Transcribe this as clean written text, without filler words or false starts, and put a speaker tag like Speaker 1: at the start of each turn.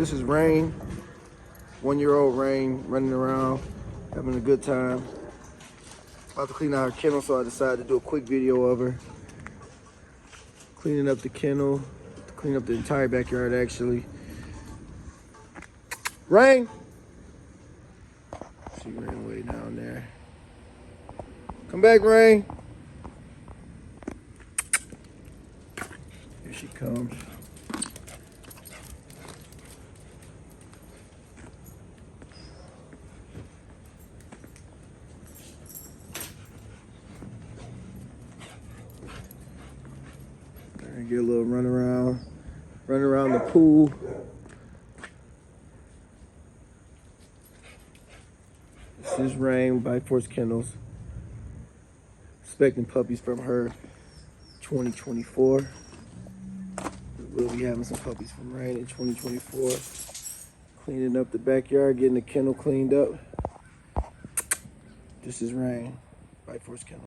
Speaker 1: This is Rain, 1-year-old Rain, running around, having a good time. About to clean out her kennel, so I decided to do a quick video of her. Cleaning up the kennel, clean up the entire backyard actually. Rain! She ran away down there. Come back, Rain. Here she comes. Get a little run around the pool. This is Rain by Force Kennels. Expecting puppies from her 2024. We'll be having some puppies from Rain in 2024. Cleaning up the backyard, getting the kennel cleaned up. This is Rain by Force Kennels.